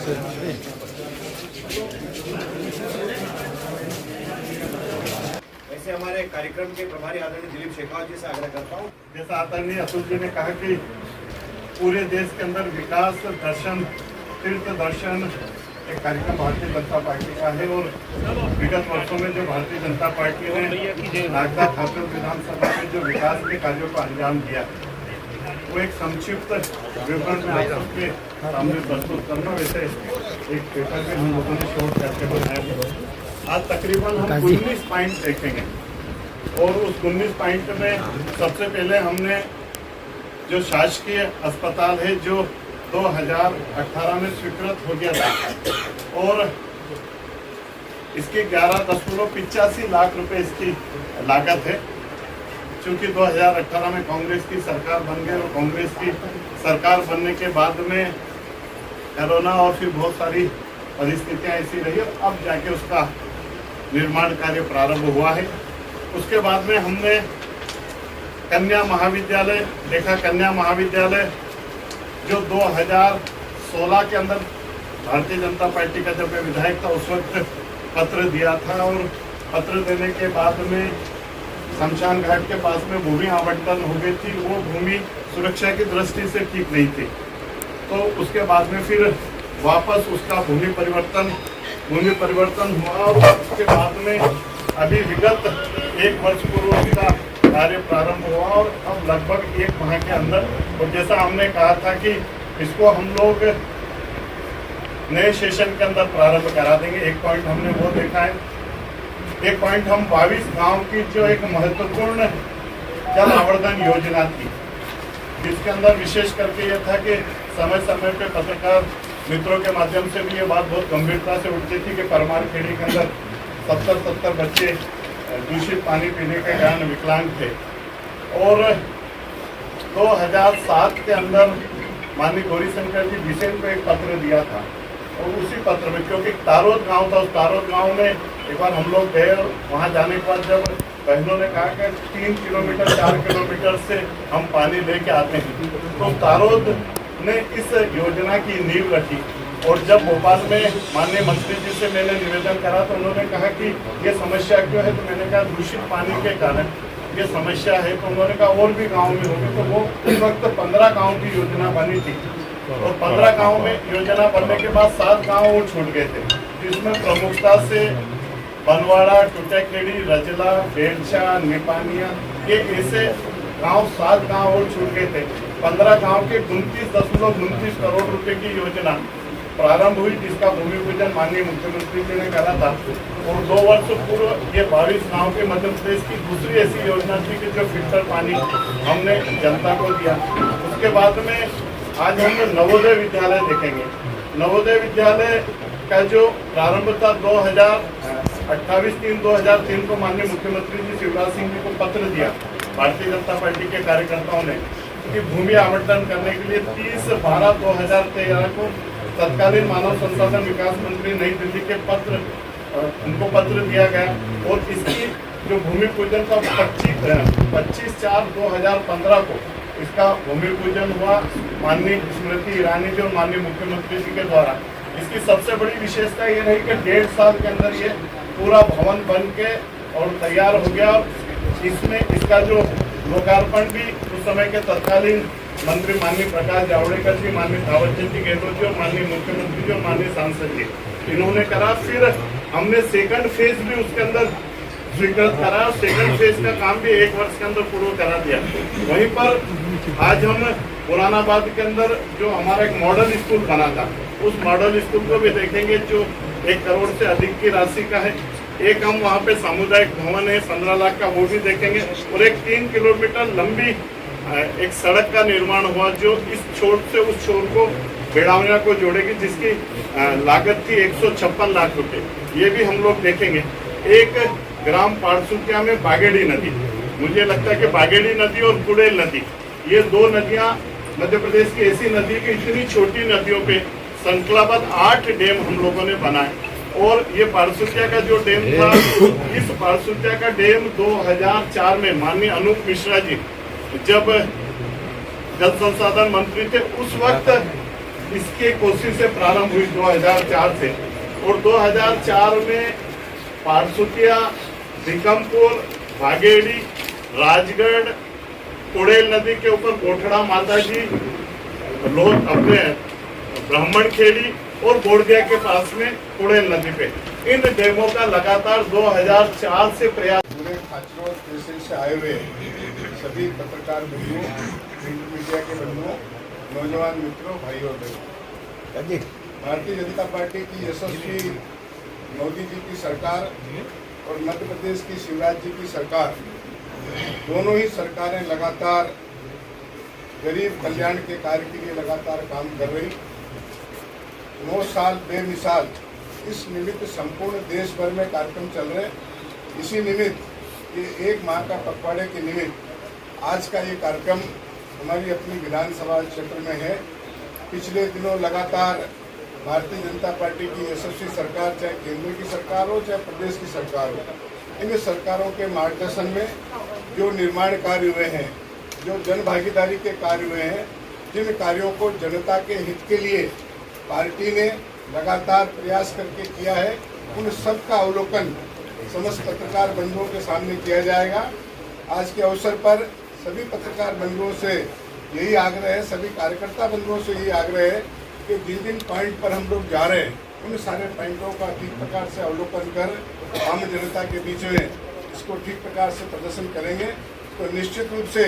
ऐसे हमारे कार्यक्रम के प्रभारी आदरणीय दिलीप शेखावत जी से आग्रह करता हूँ। जैसा आदरणीय अतुल जी ने कहा कि पूरे देश के अंदर विकास दर्शन, तीर्थ दर्शन एक कार्यक्रम भारतीय जनता पार्टी का है और विगत वर्षों में जो भारतीय जनता पार्टी ने नागदा ठाकुर विधानसभा में जो विकास के कार्यों को अंजाम दिया, वो एक संक्षिप्त विवरण में आप सबके सामने प्रस्तुत करना। वैसे एक पेपर में हम लोगों ने शोध करके बनाया। आज तकरीबन हम 19 पॉइंट देखेंगे और उस 19 पॉइंट में सबसे पहले हमने जो शासकीय अस्पताल है जो 2018 में स्वीकृत हो गया था और इसकी 11.85 लाख रुपए इसकी लागत है। चूँकि 2018 में कांग्रेस की सरकार बन गई और कांग्रेस की सरकार बनने के बाद में कोरोना और फिर बहुत सारी परिस्थितियां ऐसी रही और अब जाके उसका निर्माण कार्य प्रारंभ हुआ है। उसके बाद में हमने कन्या महाविद्यालय देखा। कन्या महाविद्यालय जो 2016 के अंदर भारतीय जनता पार्टी का जब मैं विधायक था उस वक्त पत्र दिया था और पत्र देने के बाद में शमशान घाट के पास में भूमि आवंटन हो गई थी। वो भूमि सुरक्षा की दृष्टि से ठीक नहीं थी, तो उसके बाद में फिर वापस उसका भूमि परिवर्तन हुआ और उसके बाद में अभी विगत 1 वर्ष पूर्व उसका कार्य प्रारंभ हुआ और अब लगभग 1 माह के अंदर, और जैसा हमने कहा था कि इसको हम लोग नए सेशन के अंदर प्रारंभ करा देंगे। 1 पॉइंट हमने वो देखा है। 1 पॉइंट हम 22 गांव की जो एक महत्वपूर्ण जल आवर्धन योजना थी, जिसके अंदर विशेष करके ये था कि समय समय पे पत्रकार मित्रों के माध्यम से भी ये बात बहुत गंभीरता से उठती थी कि परमार खेड़ी के अंदर 70 बच्चे दूषित पानी पीने के कारण विकलांग थे और 2007 के अंदर माननीय गौरीशंकर जी बिसेन को एक पत्र दिया था और उसी पत्र में, क्योंकि तारोद गांव था, उस तारोद गांव में एक बार हम लोग गए और वहां जाने के बाद जब बहनों ने कहा कि 3 किलोमीटर 4 किलोमीटर से हम पानी लेके आते हैं, तो तारोद ने इस योजना की नींव रखी। और जब भोपाल में माननीय मंत्री जी से मैंने निवेदन करा तो उन्होंने कहा कि ये समस्या क्यों है, तो मैंने कहा दूषित पानी के कारण ये समस्या है। तो उन्होंने कहा और भी गाँव में होगी, तो वो उस वक्त 15 गाँव की योजना बनी थी और 15 गाँव में योजना बनने के बाद 7 गाँव वो छूट गए थे, जिसमें प्रमुखता से बनवाड़ा, टुटाखेड़ी, रजला, बेलछा, निपानिया, ये ऐसे गांव 7 गांव और छूट गए थे। 15 गांव के 29.29 करोड़ रुपए की योजना प्रारंभ हुई, जिसका भूमि पूजन माननीय मुख्यमंत्री जी ने करा था और 2 वर्ष पूर्व ये 22 गांव के मध्य प्रदेश की दूसरी ऐसी योजना थी कि जो फिल्टर पानी हमने जनता को दिया। उसके बाद में आज हम नवोदय विद्यालय देखेंगे। नवोदय विद्यालय का जो प्रारंभ था 28/3/2003 को माननीय मुख्यमंत्री जी शिवराज सिंह जी को पत्र दिया भारतीय जनता पार्टी के कार्यकर्ताओं ने कि भूमि आवंटन करने के लिए 30/12/2013 को तत्कालीन मानव संसाधन विकास मंत्री नई दिल्ली के उनको पत्र दिया गया और इसकी जो भूमि पूजन का 25/4/2015 को इसका भूमि पूजन हुआ माननीय स्मृति ईरानी जी और माननीय मुख्यमंत्री जी के द्वारा। इसकी सबसे बड़ी विशेषता ये रही कि 1.5 साल के अंदर ये पूरा भवन बन के और तैयार हो गया। इसमें इसका जो लोकार्पण भी उस समय के तत्कालीन मंत्री माननीय प्रकाश जावड़ेकर जी, माननीय थावरचंद जी गहलोत जी और माननीय मुख्यमंत्री जी और माननीय सांसद जी इन्होंने करा। फिर हमने 2nd फेज भी उसके अंदर स्वीकृत करा। 2nd फेज का काम भी 1 वर्ष के अंदर पूरा करा दिया। वहीं पर आज हम मुरादाबाद के अंदर जो हमारा एक मॉडल स्कूल बना था, उस मॉडल स्कूल को भी देखेंगे जो 1 करोड़ से अधिक की राशि का है। एक हम वहाँ पे सामुदायिक भवन है 15 लाख का, वो भी देखेंगे और एक 3 किलोमीटर लंबी एक सड़क का निर्माण हुआ जो इस छोर से उस छोर को बेड़ावनिया को जोड़ेगी, जिसकी लागत थी 156 लाख रुपए। ये भी हम लोग देखेंगे। एक ग्राम पाड़सुकिया में बागेड़ी नदी, मुझे लगता है कि बागेड़ी नदी और कुड़ेल नदी, ये 2 नदियां मध्य प्रदेश की ऐसी नदी की इतनी छोटी नदियों पे संकलाबद्ध 8 डैम हम लोगों ने बनाए। और ये पारसुकिया का जो डैम था, इस पारसुकिया का डैम 2004 में माननीय अनूप मिश्रा जी जब जल संसाधन मंत्री थे, उस वक्त इसके कोशिश से प्रारंभ हुई 2004 से, और 2004 में पारसुतिया, निकमपुर, भागेड़ी, राजगढ़, कुड़ेल नदी के ऊपर गोठड़ा माता जी, लोग अपने ब्राह्मण खेड़ी और बोर्दिया के पास में कुड़ेल नदी पे इन डैमों का लगातार 2004 से प्रयास। पूरे खाचरों स्टेशन से आए हुए सभी पत्रकार बंधुओं, प्रिंट मीडिया के बंधुओं, नौजवान मित्रों, भाइयों और बहनों, भारतीय जनता पार्टी की यशस्वी मोदी जी की सरकार और मध्य प्रदेश की शिवराज जी की सरकार, दोनों ही सरकारें लगातार गरीब कल्याण के कार्य के लिए लगातार काम कर रही। 9 साल बेमिसाल इस निमित्त संपूर्ण देश भर में कार्यक्रम चल रहे। इसी निमित्त ये 1 माह का पखवाड़े के निमित्त आज का ये कार्यक्रम हमारी अपनी विधानसभा क्षेत्र में है। पिछले दिनों लगातार भारतीय जनता पार्टी की यशस्वी सरकार, चाहे केंद्र की सरकार हो चाहे प्रदेश की सरकार हो, इन सरकारों के मार्गदर्शन में जो निर्माण कार्य हुए हैं, जो जन भागीदारी के कार्य हुए हैं, जिन कार्यों को जनता के हित के लिए पार्टी ने लगातार प्रयास करके किया है, उन सब का अवलोकन समस्त पत्रकार बंधुओं के सामने किया जाएगा। आज के अवसर पर सभी पत्रकार बंधुओं से यही आग्रह है, सभी कार्यकर्ता बंधुओं से यही आग्रह है कि जिन जिन पॉइंट पर हम लोग जा रहे हैं, उन सारे पॉइंटों का ठीक प्रकार से अवलोकन कर आम जनता के बीच में इसको ठीक प्रकार से प्रदर्शन करेंगे तो निश्चित रूप से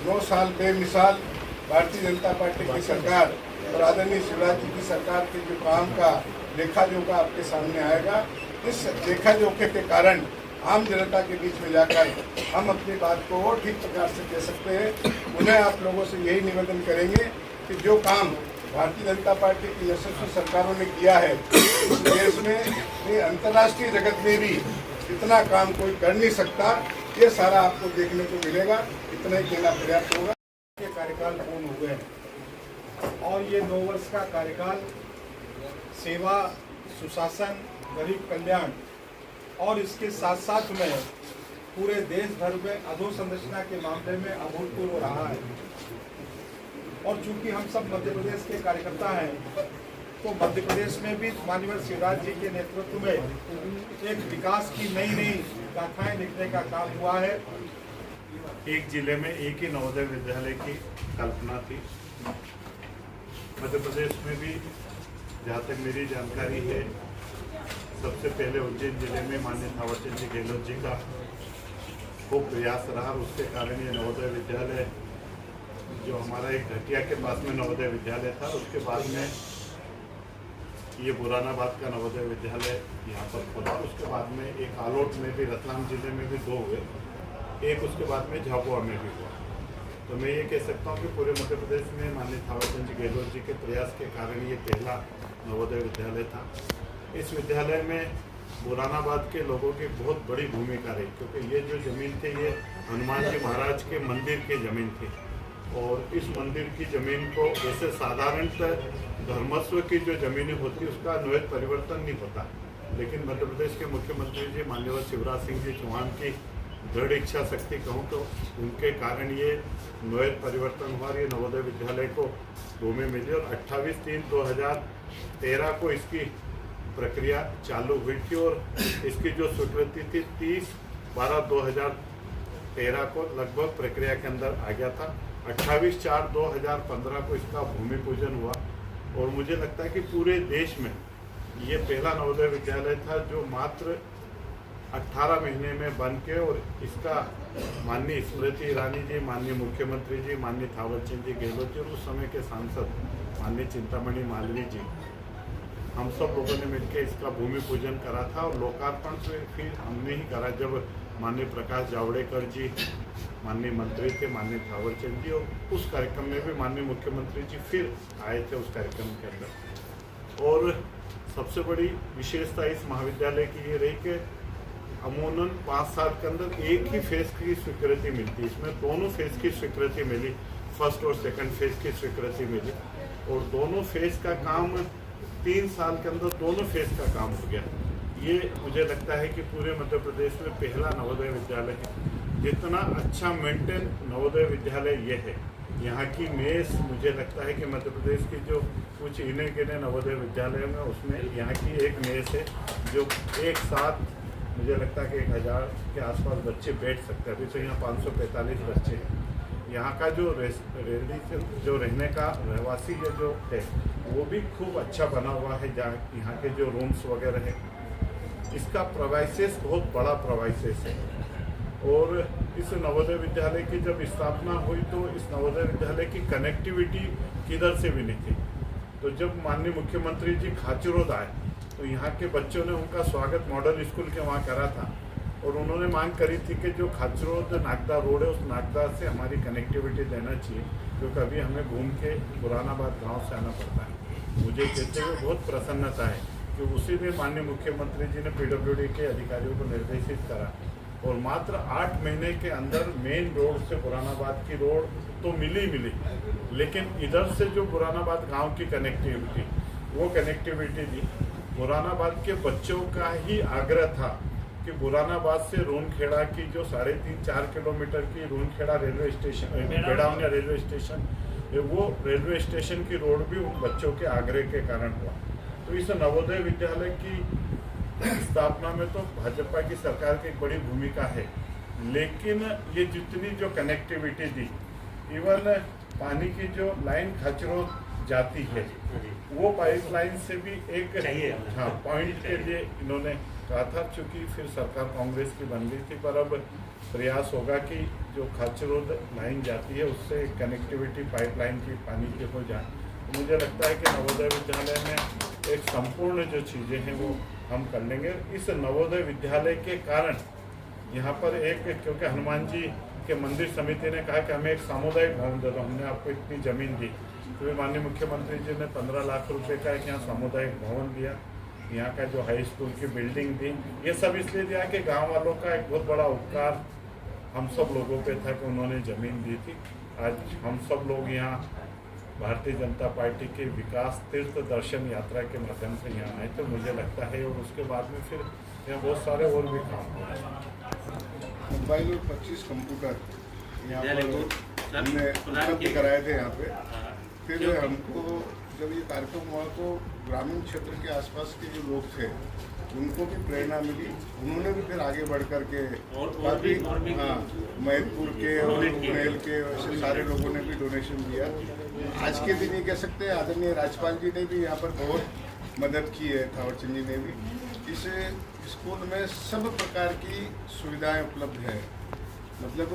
9 साल बेमिसाल भारतीय जनता पार्टी की सरकार और आदरणीय शिवराज जी की सरकार के जो काम का लेखा जोखा आपके सामने आएगा। इस लेखा जोखे के कारण आम जनता के बीच में जाकर हम अपनी बात को और ठीक प्रकार से कह सकते हैं। उन्हें आप लोगों से यही निवेदन करेंगे कि जो काम भारतीय जनता पार्टी की यशस्वी सरकारों ने किया है, इस देश में अंतर्राष्ट्रीय जगत में भी इतना काम कोई कर नहीं सकता, ये सारा आपको देखने को मिलेगा। इतना ही कहना पर्याप्त होगा। के कार्यकाल पूर्ण हो गए और ये 9 वर्ष का कार्यकाल सेवा, सुशासन, गरीब कल्याण और इसके साथ साथ में पूरे देश भर में अधोसंरचना के मामले में अभूतपूर्व रहा है। और चूंकि हम सब मध्य प्रदेश के कार्यकर्ता हैं, तो मध्य प्रदेश में भी माननीय शिवराज जी के नेतृत्व में एक विकास की नई गाथाएं लिखने का काम हुआ है। एक जिले में एक ही नवोदय विद्यालय की कल्पना थी। मध्य प्रदेश में भी जहाँ तक मेरी जानकारी है, सबसे पहले उज्जैन जिले में माननीय थावरचंद जी गहलोत जी का खूब प्रयास रहा। उसके कारण ये नवोदय विद्यालय, जो हमारा एक घटिया के पास में नवोदय विद्यालय था, उसके बाद में ये बुरानाबाद का नवोदय विद्यालय यहाँ पर खुला। उसके बाद में एक आलोट में भी, रतलाम जिले में भी 2 हुए, एक उसके बाद में झाबुआ में भी हुआ। तो मैं ये कह सकता हूँ कि पूरे मध्य प्रदेश में माननीय थावरचंद जी गहलोत जी के प्रयास के कारण ये पहला नवोदय विद्यालय था। इस विद्यालय में बुरानाबाद के लोगों की बहुत बड़ी भूमिका रही, क्योंकि ये जो ज़मीन थी ये हनुमान जी महाराज के मंदिर की ज़मीन थी। और इस मंदिर की ज़मीन को जैसे साधारणतः धर्मस्व की जो ज़मीनें होती उसका नोएत परिवर्तन नहीं होता, लेकिन मध्य प्रदेश के मुख्यमंत्री जी माननीय शिवराज सिंह जी चौहान की दृढ़ इच्छा शक्ति कहूँ तो उनके कारण ये नोएत परिवर्तन हुआ। ये नवोदय विद्यालय को भूमि मिली और 28/3/2013 को इसकी प्रक्रिया चालू हुई थी और इसकी जो स्वीकृति थी 30/12/2013 को लगभग प्रक्रिया के अंदर आ गया था। 28/4/2015 को इसका भूमि पूजन हुआ और मुझे लगता है कि पूरे देश में ये पहला नवोदय विद्यालय था जो मात्र 18 महीने में बन के, और इसका माननीय स्मृति ईरानी जी, माननीय मुख्यमंत्री जी, माननीय थावरचंद जी गहलोत जी और उस समय के सांसद माननीय चिंतामणि मालवीय जी, हम सब लोगों ने मिलकर इसका भूमि पूजन करा था। और लोकार्पण से फिर हमने ही करा जब माननीय प्रकाश जावड़ेकर जी माननीय मंत्री थे, माननीय थावरचंद जी, और उस कार्यक्रम में भी माननीय मुख्यमंत्री जी फिर आए थे उस कार्यक्रम के अंदर। और सबसे बड़ी विशेषता इस महाविद्यालय की ये रही कि अमूमन 5 साल के अंदर एक ही फेज की स्वीकृति मिलती। इसमें दोनों फेज की स्वीकृति मिली, फर्स्ट और सेकंड फेज की स्वीकृति मिली, और दोनों फेज का काम 3 साल के अंदर दोनों फेज का काम हो गया। ये मुझे लगता है कि पूरे मध्य प्रदेश में पहला नवोदय विद्यालय है। जितना अच्छा मेंटेन नवोदय विद्यालय ये है, यहाँ की मेस मुझे लगता है कि मध्य प्रदेश की जो कुछ इन्हें गिने नवोदय विद्यालय में उसमें यहाँ की एक मेस है जो एक साथ मुझे लगता है कि 1000 के आसपास बच्चे बैठ सकते हैं। अभी तो यहाँ 545 बच्चे हैं। यहाँ का जो जो रहने का रहवासी जो है वो भी खूब अच्छा बना हुआ है। जहाँ यहाँ के जो रूम्स वगैरह है, इसका प्रोवाइसेस बहुत बड़ा प्रोवाइसेस है। और इस नवोदय विद्यालय की जब स्थापना हुई तो इस नवोदय विद्यालय की कनेक्टिविटी किधर से भी नहीं थी। तो जब माननीय मुख्यमंत्री जी खाचरोद आए तो यहाँ के बच्चों ने उनका स्वागत मॉडल स्कूल के वहाँ करा था और उन्होंने मांग करी थी कि जो खाचरोद नागदा रोड है उस नागदा से हमारी कनेक्टिविटी देना चाहिए, क्योंकि अभी हमें घूम के बुरानाबाद गाँव से आना पड़ता है। मुझे कहते हुए बहुत प्रसन्नता है कि उसी दिन माननीय मुख्यमंत्री जी ने PWD के अधिकारियों को निर्देशित करा और मात्र 8 महीने के अंदर मेन रोड से बुरानाबाद की रोड तो मिली, लेकिन इधर से जो बुरानाबाद गांव की कनेक्टिविटी वो कनेक्टिविटी दी। बुरानाबाद के बच्चों का ही आग्रह था कि बुरानाबाद से रोनखेड़ा की जो 3.5-4 किलोमीटर की रोनखेड़ा रेलवे स्टेशन, बेड़ावनिया रेलवे स्टेशन, वो रेलवे स्टेशन की रोड भी उन बच्चों के आग्रह के कारण हुआ। तो इस नवोदय विद्यालय की स्थापना में तो भाजपा की सरकार की एक बड़ी भूमिका है, लेकिन ये जितनी जो कनेक्टिविटी दी, इवन पानी की जो लाइन खाचरोद जाती है वो पाइपलाइन से भी एक पॉइंट के लिए इन्होंने कहा था। चूँकि फिर सरकार कांग्रेस की बन गई थी, पर अब प्रयास होगा कि जो खाचरोद लाइन जाती है उससे कनेक्टिविटी पाइपलाइन की पानी की हो जाए। तो मुझे लगता है कि नवोदय विद्यालय में एक संपूर्ण जो चीज़ें हैं वो हम कर लेंगे। इस नवोदय विद्यालय के कारण यहाँ पर क्योंकि हनुमान जी के मंदिर समिति ने कहा कि हमें एक सामुदायिक भवन दे दो, हमने आपको इतनी ज़मीन दी, तो माननीय मुख्यमंत्री जी ने 15 लाख रुपए का एक यहाँ सामुदायिक भवन दिया, यहाँ का जो हाई स्कूल की बिल्डिंग दी। ये सब इसलिए दिया कि गाँव वालों का एक बहुत बड़ा उपकार हम सब लोगों पे था कि उन्होंने ज़मीन दी थी। आज हम सब लोग यहाँ भारतीय जनता पार्टी के विकास तीर्थ दर्शन यात्रा के माध्यम से यहाँ आए थे, मुझे लगता है। और उसके बाद में फिर यहाँ बहुत सारे और भी काम हो रहे हैं। मोबाइल और 25 कंप्यूटर यहाँ पर हमने उपलब्ध कराए थे यहाँ पे। फिर हमको जब ये कार्यक्रम हुआ तो ग्रामीण क्षेत्र के आसपास के जो लोग थे उनको भी प्रेरणा मिली, उन्होंने भी फिर आगे बढ़ कर के काफ़ी महतपुर के और बुनेल के वैसे सारे लोगों ने भी डोनेशन दिया। आज के दिन ये कह सकते हैं आदरणीय राज्यपाल जी ने भी यहाँ पर बहुत मदद की है, थावरचंद जी ने भी। इस स्कूल में सब प्रकार की सुविधाएं उपलब्ध है, मतलब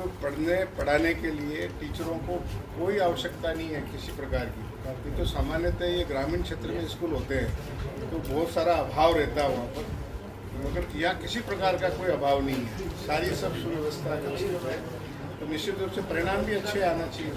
पढ़ाने के लिए टीचरों को कोई आवश्यकता नहीं है किसी प्रकार की। तो सामान्यतः ये ग्रामीण क्षेत्र में स्कूल होते हैं तो बहुत सारा अभाव रहता है वहाँ पर, मगर यहाँ किसी प्रकार का कोई अभाव नहीं है, सारी सब सुव्यवस्था अच्छी है। तो निश्चित रूप से परिणाम भी अच्छे आना चाहिए।